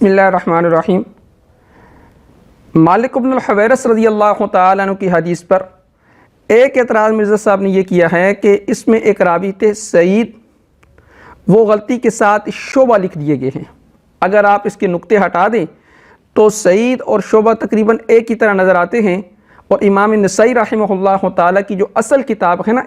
بسم اللہ الرحمن الرحیم۔ مالک بن الحویرث رضی اللہ تعالیٰ عنہ کی حدیث پر ایک اعتراض مرزا صاحب نے یہ کیا ہے کہ اس میں ایک راوی تھے سعید، وہ غلطی کے ساتھ شعبہ لکھ دیے گئے ہیں۔ اگر آپ اس کے نقطے ہٹا دیں تو سعید اور شعبہ تقریباً ایک ہی طرح نظر آتے ہیں، اور امام نسائی رحمہ اللہ تعالیٰ کی جو اصل کتاب ہے نا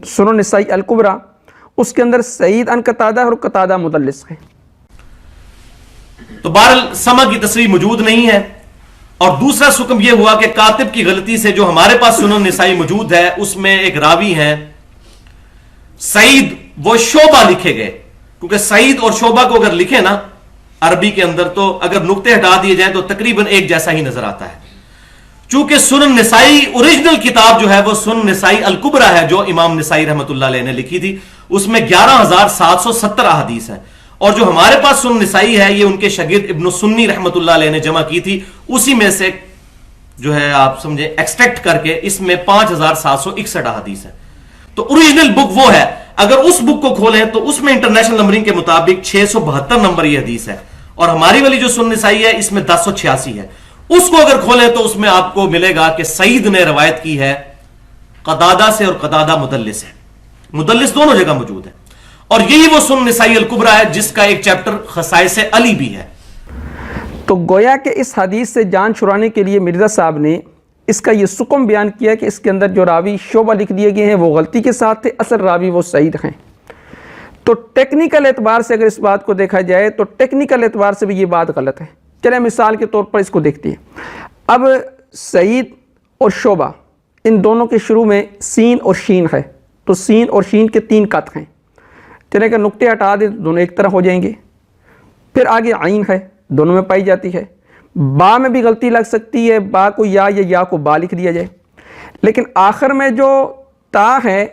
سنن نسائی الکبریٰ، اس کے اندر سعید عن قتادہ اور قتادہ مدلس ہے۔ تو بہرحال سما کی تصریح موجود نہیں ہے، اور دوسرا حکم یہ ہوا کہ کاتب کی غلطی سے جو ہمارے پاس سنن نسائی موجود ہے اس میں ایک راوی ہیں سعید، وہ شعبہ لکھے گئے، کیونکہ سعید اور شعبہ کو اگر لکھے نا عربی کے اندر تو اگر نقطے ہٹا دیے جائیں تو تقریباً ایک جیسا ہی نظر آتا ہے۔ چونکہ سنن نسائی اوریجنل کتاب جو ہے وہ سنن نسائی الکبریٰ ہے جو امام نسائی رحمۃ اللہ علیہ نے لکھی تھی، اس میں 11,770 احادیث ہیں، اور جو ہمارے پاس سنن نسائی ہے یہ ان کے شاگرد ابن سنی رحمۃ اللہ علیہ نے جمع کی تھی، اسی میں سے جو ہے آپ سمجھے ایکسٹریکٹ کر کے اس میں 5,761 احادیث ہیں۔ تو اوریجنل بک وہ ہے، اگر اس بک کو کھولیں تو اس میں انٹرنیشنل نمبرنگ کے مطابق 672 نمبر یہ حدیث ہے، اور ہماری والی جو سنن نسائی ہے اس میں 1086 ہے۔ اس کو اگر کھولیں تو اس میں آپ کو ملے گا کہ سعید نے روایت کی ہے قتادہ سے، اور قتادہ مدلس ہے، مدلس دونوں جگہ موجود ہے، اور یہی وہ سنن نسائی الکبریٰ ہے جس کا ایک چیپٹر خصائص علی بھی ہے۔ تو گویا کہ اس حدیث سے جان چھڑانے کے لیے مرزا صاحب نے اس کا یہ سکم بیان کیا کہ اس کے اندر جو راوی شعبہ لکھ دیے گئے ہیں وہ غلطی کے ساتھ تھے، اصل راوی وہ سعید ہیں۔ تو ٹیکنیکل اعتبار سے اگر اس بات کو دیکھا جائے تو ٹیکنیکل اعتبار سے بھی یہ بات غلط ہے۔ چلیں مثال کے طور پر اس کو دیکھتے ہیں۔ اب سعید اور شعبہ ان دونوں کے شروع میں سین اور شین ہے، تو سین اور شین کے 3 قط ہیں، چلیں کہ نقطے ہٹا دیں تو دونوں ایک طرح ہو جائیں گے۔ پھر آگے عین ہے، دونوں میں پائی جاتی ہے۔ با میں بھی غلطی لگ سکتی ہے، با کو یا کو با لکھ دیا جائے، لیکن آخر میں جو تا ہے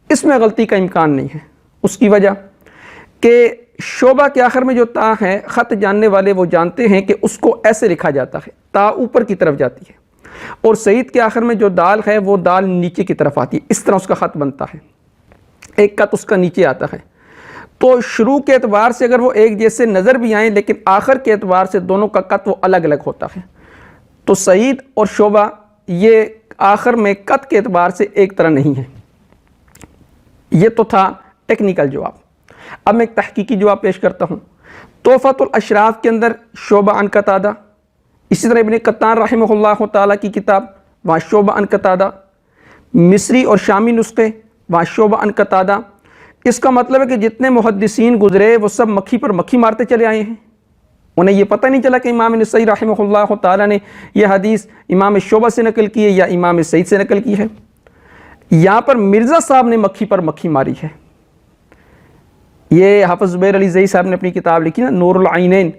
اس میں غلطی کا امکان نہیں ہے۔ اس کی وجہ کہ شعبہ کے آخر میں جو تا ہے، خط جاننے والے وہ جانتے ہیں کہ اس کو ایسے لکھا جاتا ہے، تا اوپر کی طرف جاتی ہے، اور سعید کے آخر میں جو دال ہے وہ دال نیچے کی طرف آتی ہے، اس طرح اس کا خط بنتا ہے، ایک قط اس کا نیچے آتا ہے۔ تو شروع کے اعتبار سے اگر وہ ایک جیسے نظر بھی آئیں، لیکن آخر کے اعتبار سے دونوں کا قط وہ الگ الگ ہوتا ہے۔ تو سعید اور شعبہ یہ آخر میں قط کے اعتبار سے ایک طرح نہیں ہے۔ یہ تو تھا ٹیکنیکل جواب۔ اب میں ایک تحقیقی جواب پیش کرتا ہوں۔ تحفۃ الاشراف کے اندر شعبہ عن قتادہ، اسی طرح ابن قطان رحمہ اللہ تعالیٰ کی کتاب وہاں شعبہ عن قتادہ، مصری اور شامی نسخے وہاں شعبہ عن قتادہ۔ اس کا مطلب ہے کہ جتنے محدثین گزرے وہ سب مکھی پر مکھی مارتے چلے آئے ہیں، انہیں یہ پتہ نہیں چلا کہ امام نسائی رحمہ اللہ تعالیٰ نے یہ حدیث امام شعبہ سے نقل کی ہے یا امام سعید سے نقل کی ہے۔ یہاں پر مرزا صاحب نے مکھی پر مکھی ماری ہے۔ یہ حافظ زبیر علی زئی صاحب نے اپنی کتاب لکھی نا نور العینین،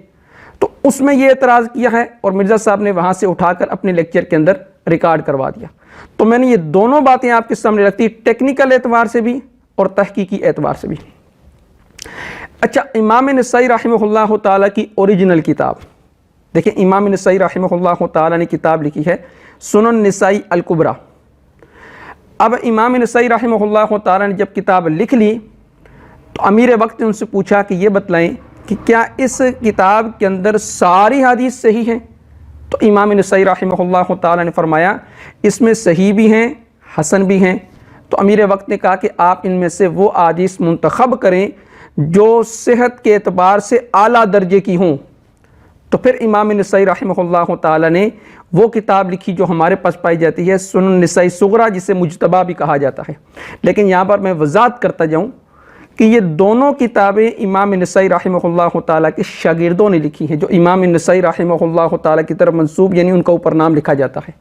تو اس میں یہ اعتراض کیا ہے، اور مرزا صاحب نے وہاں سے اٹھا کر اپنے لیکچر کے اندر ریکارڈ کروا دیا۔ تو میں نے یہ دونوں باتیں آپ کے سامنے رکھتی، ٹیکنیکل اعتبار سے بھی اور تحقیقی اعتبار سے بھی۔ اچھا، امام نسائی رحمہ اللہ تعالیٰ کی اوریجنل کتاب دیکھیں، امام نسائی رحمہ اللہ تعالیٰ نے کتاب لکھی ہے سنن نسائی الکبریٰ۔ اب امام نسائی رحمہ اللہ تعالیٰ نے جب کتاب لکھ لی تو امیر وقت نے ان سے پوچھا کہ یہ بتلائیں کہ کیا اس کتاب کے اندر ساری حدیث صحیح ہیں؟ تو امام نسائی رحمہ اللہ تعالیٰ نے فرمایا اس میں صحیح بھی ہیں، حسن بھی ہیں۔ تو امیر وقت نے کہا کہ آپ ان میں سے وہ احادیث منتخب کریں جو صحت کے اعتبار سے اعلیٰ درجے کی ہوں۔ تو پھر امام نسائی رحمہ اللہ تعالیٰ نے وہ کتاب لکھی جو ہمارے پاس پائی جاتی ہے سنن نسائی صغریٰ، جسے مجتبیٰ بھی کہا جاتا ہے۔ لیکن یہاں پر میں وضاحت کرتا جاؤں کہ یہ دونوں کتابیں امام نسائی رحمہ اللہ تعالیٰ کے شاگردوں نے لکھی ہیں، جو امام نسائی رحمہ اللہ تعالیٰ کی طرف منسوب، یعنی ان کا اوپر نام لکھا جاتا ہے۔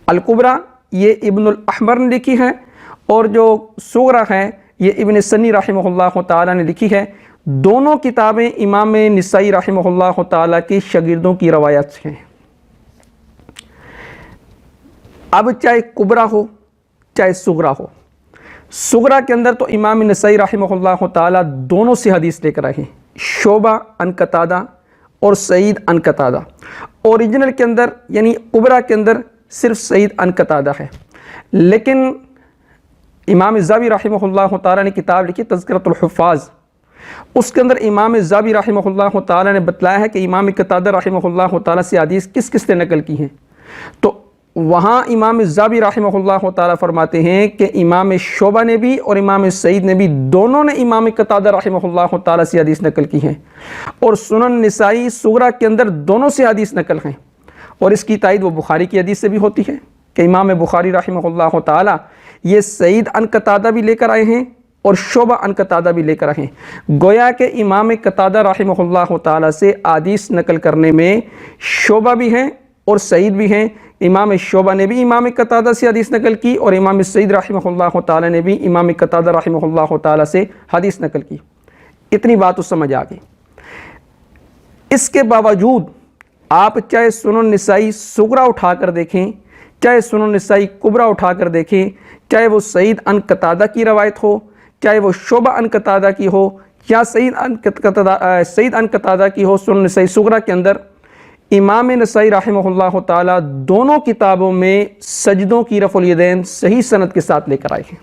الکبریٰ یہ ابن الاحمر نے لکھی ہے، اور جو صغریٰ ہے یہ ابن سنی رحمہ اللہ تعالیٰ نے لکھی ہے۔ دونوں کتابیں امام نسائی رحمہ اللہ تعالیٰ کے شاگردوں کی روایت ہیں۔ اب چاہے کبریٰ ہو چاہے صغریٰ ہو، صغریٰ کے اندر تو امام نسائی رحمہ اللہ تعالیٰ دونوں سے حدیث لے کر آئے ہیں، شعبہ عن قتادہ اور سعید عن قتادہ۔ اوریجنل کے اندر یعنی کبریٰ کے اندر صرف سعید عن قتادہ ہے، لیکن امام زاوی رحمہ اللہ تعالیٰ نے کتاب لکھی تذکرۃ الحفاظ، اس کے اندر امام زابی رحمہ اللہ تعالیٰ نے بتلایا ہے کہ امام قتادہ رحمہ اللہ تعالیٰ سے حدیث کس کس نے نقل کی ہیں. تو وہاں امام زابی رحمہ اللہ تعالیٰ فرماتے ہیں کہ امام شعبہ نے بھی اور امام سعید نے بھی دونوں نے امام قتادہ رحمہ اللہ تعالیٰ سے حدیث نقل کی ہیں، اور سنن نسائی صغریٰ کے اندر دونوں سے حدیث نقل ہیں. اور اس کی تائید وہ بخاری کی حدیث سے بھی ہوتی ہے کہ امام بخاری رحمہ اللہ تعالیٰ یہ سعید عن قتادہ بھی لے کر آئے ہیں اور شعبہ عن قتادہ بھی لے کر آئے ہیں. گویا کہ امام قتادہ رحمہ اللہ تعالیٰ سے حدیث نقل کرنے میں شعبہ بھی ہیں اور سعید بھی ہیں. امام شعبہ نے بھی امام قتادہ سے حدیث نقل کی اور امام سعید رحمہ اللہ تعالیٰ نے بھی امام قتادہ رحمہ اللہ تعالیٰ سے حدیث نقل کی. اتنی بات تو سمجھ آ گئی. اس کے باوجود آپ چاہے سنن نسائی صغریٰ اٹھا کر دیکھیں، چاہے سنن نسائی کبریٰ اٹھا کر دیکھیں، چاہے وہ سعید عن قتادہ کی روایت ہو، چاہے وہ شعبہ عن قتادہ کی ہو، یا سعید عن قتادہ کی ہو، سنن نسائی صغریٰ کے اندر امام نسائی رحمہ اللہ تعالیٰ دونوں کتابوں میں سجدوں کی رفع الیدین صحیح سند کے ساتھ لے کر آئے ہیں.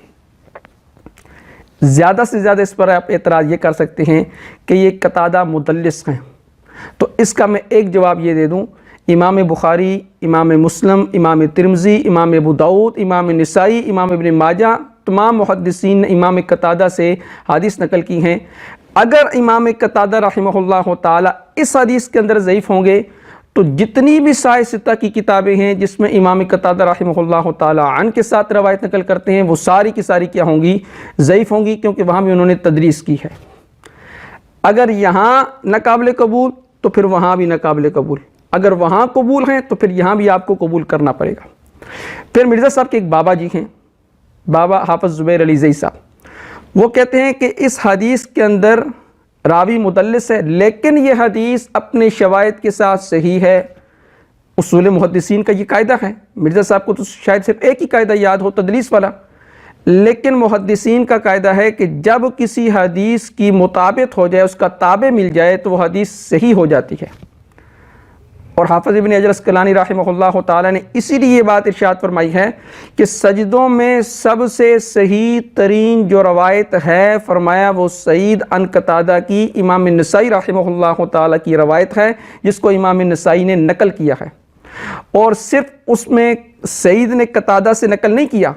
زیادہ سے زیادہ اس پر آپ اعتراض یہ کر سکتے ہیں کہ یہ قتادہ مدلس ہیں، تو اس کا میں ایک جواب یہ دے دوں. امام بخاری، امام مسلم، امام ترمذی، امام ابو داؤد، امام نسائی، امام ابن ماجہ، تمام محدثین نے امام قتادہ سے حدیث نقل کی ہیں. اگر امام قتادہ رحمہ اللہ تعالیٰ اس حدیث کے اندر ضعیف ہوں گے تو جتنی بھی سائے ستہ کی کتابیں ہیں جس میں امام قتادہ رحمہ اللہ تعالیٰ عن کے ساتھ روایت نقل کرتے ہیں، وہ ساری کی ساری کیا ہوں گی؟ ضعیف ہوں گی، کیونکہ وہاں بھی انہوں نے تدریس کی ہے. اگر یہاں ناقابل قبول تو پھر وہاں بھی ناقابل قبول، اگر وہاں قبول ہیں تو پھر یہاں بھی آپ کو قبول کرنا پڑے گا. پھر مرزا صاحب کے ایک بابا جی ہیں، بابا حافظ زبیر علی زئی صاحب، وہ کہتے ہیں کہ اس حدیث کے اندر راوی مدلس ہے، لیکن یہ حدیث اپنے شواہد کے ساتھ صحیح ہے. اصول محدثین کا یہ قاعدہ ہے. مرزا صاحب کو تو شاید صرف ایک ہی قاعدہ یاد ہو، تدلیس والا، لیکن محدثین کا قاعدہ ہے کہ جب کسی حدیث کی مطابقت ہو جائے، اس کا تابع مل جائے، تو وہ حدیث صحیح ہو جاتی ہے. اور حافظ ابن حجر اسقلانی رحمہ اللہ تعالیٰ نے اسی لیے یہ بات ارشاد فرمائی ہے کہ سجدوں میں سب سے صحیح ترین جو روایت ہے، فرمایا وہ سعید عن قتادہ کی امام نسائی رحمہ اللہ تعالیٰ کی روایت ہے، جس کو امام نسائی نے نقل کیا ہے. اور صرف اس میں سعید نے قتادہ سے نقل نہیں کیا،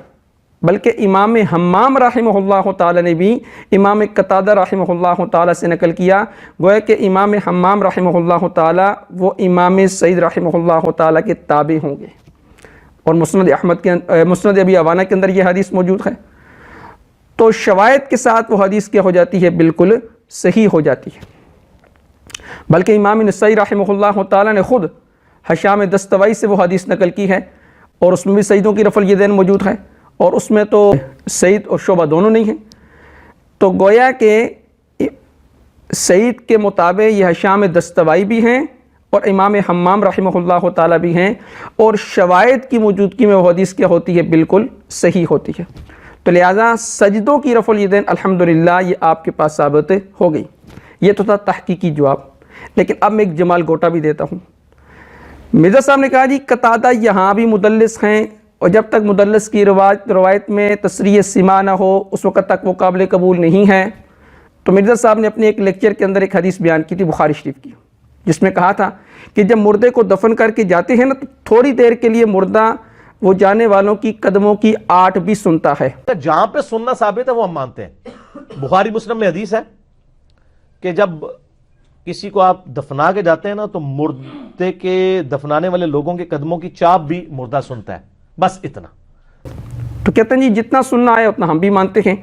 بلکہ امام حمام رحمہ اللہ تعالیٰ نے بھی امام قتادہ رحمہ اللہ تعالیٰ سے نقل کیا. گویا کہ امام حمام رحمہ اللہ تعالیٰ وہ امام سعید رحمہ اللہ تعالیٰ کے تابع ہوں گے. اور مسند ابی عوانہ کے اندر یہ حدیث موجود ہے. تو شواہد کے ساتھ وہ حدیث کیا ہو جاتی ہے؟ بالکل صحیح ہو جاتی ہے. بلکہ امام نسائی رحمہ اللہ تعالیٰ نے خود حشام دستوائی سے وہ حدیث نقل کی ہے، اور اس میں بھی سعیدوں کی رفع الیدین موجود ہے، اور اس میں تو سعید اور شعبہ دونوں نہیں ہیں. تو گویا کہ سعید کے مطابق یہ حشام دستوائی بھی ہیں اور امام حمام رحمہ اللہ تعالیٰ بھی ہیں، اور شواہد کی موجودگی میں وہ حدیث کیا ہوتی ہے؟ بالکل صحیح ہوتی ہے. تو لہٰذا سجدوں کی رفع الیدین الحمدللہ یہ آپ کے پاس ثابت ہو گئی. یہ تو تھا تحقیقی جواب. لیکن اب میں ایک جمال گوٹا بھی دیتا ہوں. مرزا صاحب نے کہا جی قتادہ یہاں بھی مدلس ہیں، اور جب تک مدلس کی روایت میں تصریح سما نہ ہو اس وقت تک وہ قابل قبول نہیں ہے. تو مرزا صاحب نے اپنے ایک لیکچر کے اندر ایک حدیث بیان کی تھی بخاری شریف کی، جس میں کہا تھا کہ جب مردے کو دفن کر کے جاتے ہیں نا، تو تھوڑی دیر کے لیے مردہ وہ جانے والوں کی قدموں کی آٹ بھی سنتا ہے. جہاں پہ سننا ثابت ہے وہ ہم مانتے ہیں. بخاری مسلم میں حدیث ہے کہ جب کسی کو آپ دفنا کے جاتے ہیں نا، تو مردے کے دفنانے والے لوگوں کے قدموں کی چاپ بھی مردہ سنتا ہے. بس اتنا. تو کہتے ہیں جی جتنا سننا آئے اتنا ہم بھی مانتے ہیں.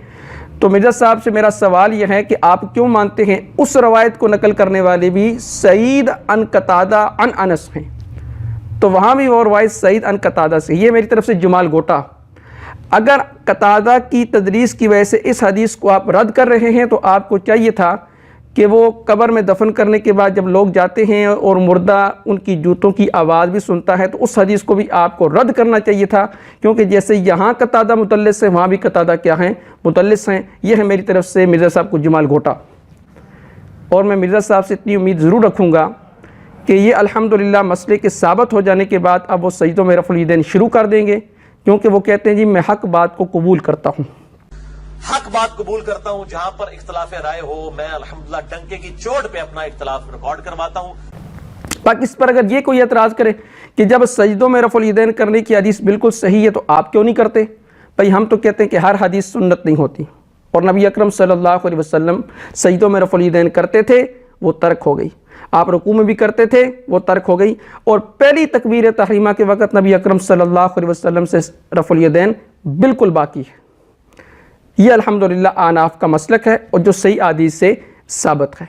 تو مرزا صاحب سے میرا سوال یہ ہے کہ آپ کیوں مانتے ہیں اس روایت کو نقل کرنے والے بھی سعید عن قتادہ عن انس ہیں؟ تو وہاں بھی وہ روایت سعید عن قتادہ سے. یہ میری طرف سے جمال گوٹا. اگر قتادہ کی تدریس کی وجہ سے اس حدیث کو آپ رد کر رہے ہیں، تو آپ کو چاہیے تھا کہ وہ قبر میں دفن کرنے کے بعد جب لوگ جاتے ہیں اور مردہ ان کی جوتوں کی آواز بھی سنتا ہے، تو اس حدیث کو بھی آپ کو رد کرنا چاہیے تھا. کیونکہ جیسے یہاں قتادہ مدلس ہے، وہاں بھی قتادہ کیا ہیں؟ مدلس ہیں. یہ ہے میری طرف سے مرزا صاحب کو جمال گھوٹا. اور میں مرزا صاحب سے اتنی امید ضرور رکھوں گا کہ یہ الحمدللہ مسئلے کے ثابت ہو جانے کے بعد اب وہ سجدوں میں رفع الیدین شروع کر دیں گے، کیونکہ وہ کہتے ہیں جی میں حق بات کو قبول کرتا ہوں. حق بات قبول کرتا ہوں، جہاں پر اختلاف رائے ہو میں الحمدللہ ڈنکے کی چوٹ پہ اپنا اختلاف ریکارڈ کرواتا ہوں۔ باقی اس پر اگر یہ کوئی اعتراض کرے کہ جب سجدوں میں رفع الیدین کرنے کی حدیث بالکل صحیح ہے تو آپ کیوں نہیں کرتے؟ بھائی ہم تو کہتے ہیں کہ ہر حدیث سنت نہیں ہوتی، اور نبی اکرم صلی اللہ علیہ وسلم سجدوں میں رفع الیدین کرتے تھے، وہ ترک ہو گئی۔ آپ رکوع میں بھی کرتے تھے، وہ ترک ہو گئی، اور پہلی تکبیر تحریمہ کے وقت نبی اکرم صلی اللہ علیہ وسلم سے رفع الیدین بالکل باقی ہے۔ یہ الحمدللہ احناف کا مسلک ہے اور جو صحیح حدیث سے ثابت ہے۔